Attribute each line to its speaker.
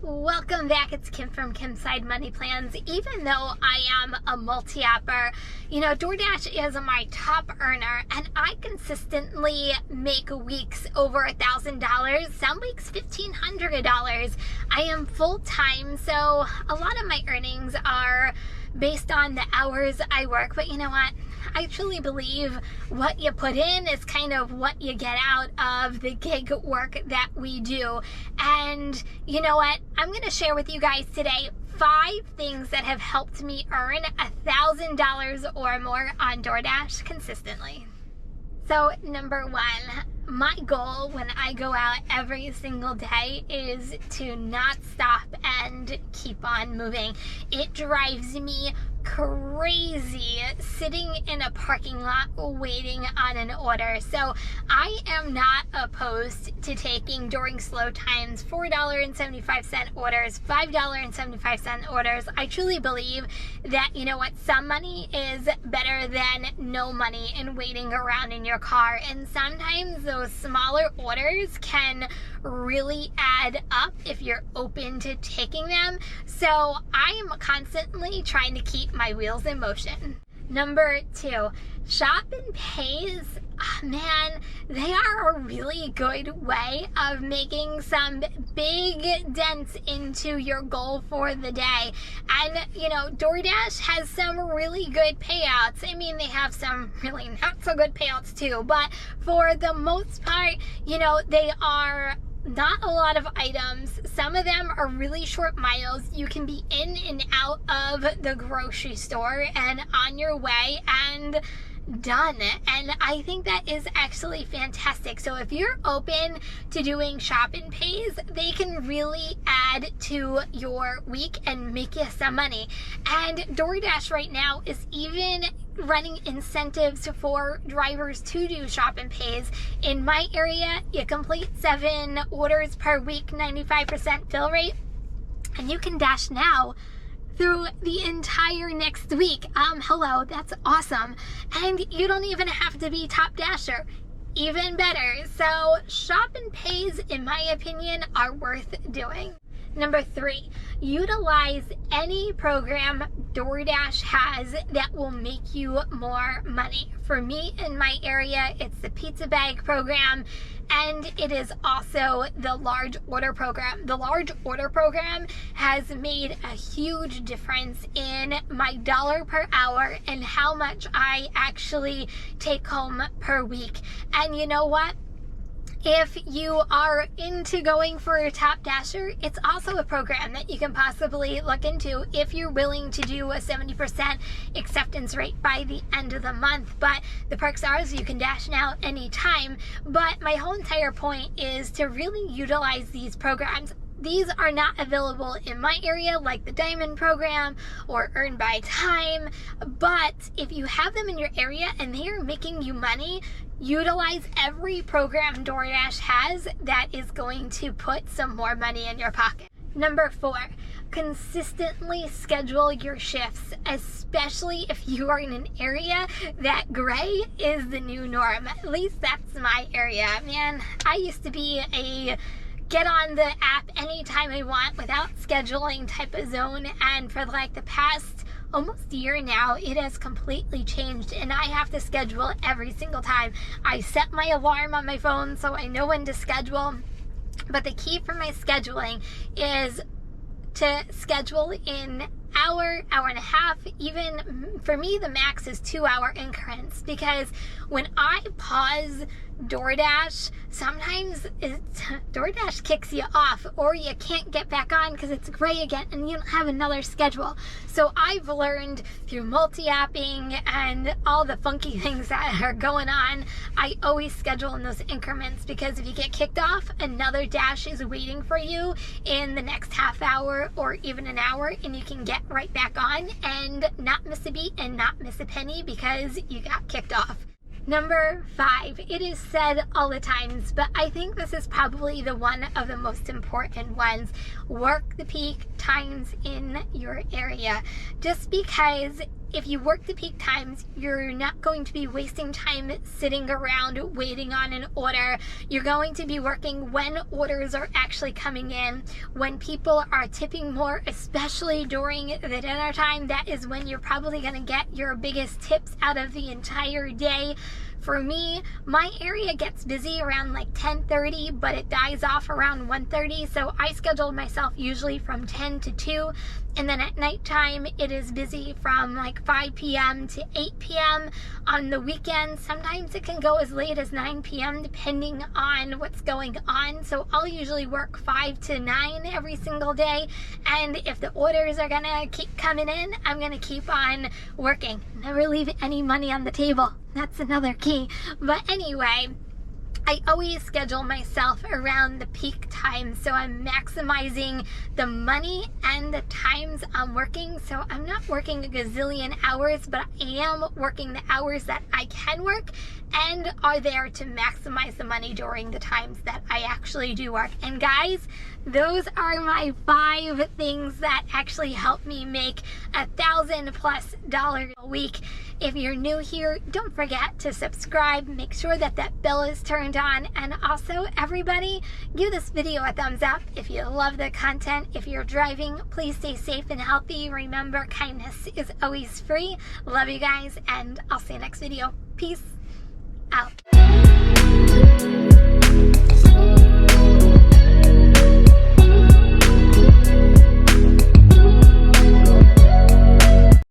Speaker 1: Welcome back. It's Kim from Kim's Side Money Plans. Even though I am a multi-apper, DoorDash is my top earner, and I consistently make weeks over $1,000, some weeks $1,500. I am full-time, so a lot of my earnings are based on the hours I work, but you know what? I truly believe what you put in is kind of what you get out of the gig work that we do. And you know what? I'm going to share with you guys today 5 things that have helped me earn $1,000 or more on DoorDash consistently. So number 1, my goal when I go out every single day is to not stop and keep on moving. It drives me crazy sitting in a parking lot waiting on an order. So I am not opposed to taking during slow times $4.75 orders, $5.75 orders. I truly believe that, some money is better than no money in waiting around in your car. And sometimes those smaller orders can really add up if you're open to taking them. So I am constantly trying to keep my wheels in motion. Number 2, shop and pays. Man, they are a really good way of making some big dents into your goal for the day. And, DoorDash has some really good payouts. I mean, they have some really not so good payouts too, but for the most part, they are not a lot of items. Some of them are really short miles. You can be in and out of the grocery store and on your way and done. And I think that is actually fantastic. So if you're open to doing shop and pays, they can really add to your week and make you some money. And DoorDash right now is even running incentives for drivers to do shop and pays. In my area, you complete 7 orders per week, 95% fill rate, and you can dash now through the entire next week. Hello, that's awesome. And you don't even have to be top dasher. Even better. So shop and pays, in my opinion, are worth doing. Number 3, utilize any program DoorDash has that will make you more money. For me, in my area, it's the pizza bag program, and it is also the large order program. The large order program has made a huge difference in my dollar per hour and how much I actually take home per week. And you know what? If you are into going for a top dasher, it's also a program that you can possibly look into if you're willing to do a 70% acceptance rate by the end of the month. But the perks are you can dash now anytime. But my whole entire point is to really utilize these programs. These are not available in my area, like the Diamond program or Earn by Time. But if you have them in your area and they are making you money, utilize every program DoorDash has that is going to put some more money in your pocket. Number 4, consistently schedule your shifts, especially if you are in an area that gray is the new norm. At least that's my area. Man, I used to be a get on the app anytime I want without scheduling type of zone, and for like the past almost year now, it has completely changed, and I have to schedule every single time. I set my alarm on my phone so I know when to schedule, but the key for my scheduling is to schedule in hour and a half. Even for me, the max is 2-hour increments, because when I pause DoorDash, sometimes DoorDash kicks you off, or you can't get back on because it's gray again and you don't have another schedule. So I've learned through multi-apping and all the funky things that are going on, I always schedule in those increments, because if you get kicked off, another dash is waiting for you in the next half hour or even an hour, and you can get right back on and not miss a beat and not miss a penny because you got kicked off. Number 5, it is said all the times, but I think this is probably the one of the most important ones. Work the peak times in your area. Just because if you work the peak times, you're not going to be wasting time sitting around waiting on an order. You're going to be working when orders are actually coming in, when people are tipping more, especially during the dinner time. That is when you're probably going to get your biggest tips out of the entire day. For me, my area gets busy around like 10:30, but it dies off around 1:30. So I scheduled myself usually from 10 to 2. And then at nighttime, it is busy from like 5 p.m. to 8 p.m. On the weekends, sometimes it can go as late as 9 p.m. depending on what's going on. So I'll usually work 5 to 9 every single day. And if the orders are gonna keep coming in, I'm gonna keep on working. Never leave any money on the table. That's another key. But anyway, I always schedule myself around the peak time, so I'm maximizing the money and the times I'm working. So I'm not working a gazillion hours, but I am working the hours that I can work and are there to maximize the money during the times that I actually do work. And guys, those are my 5 things that actually help me make $1,000+ a week. If you're new here, don't forget to subscribe. Make sure that that bell is turned on. And also, everybody, give this video a thumbs up if you love the content. If you're driving, please stay safe and healthy. Remember, kindness is always free. Love you guys, and I'll see you next video. Peace out.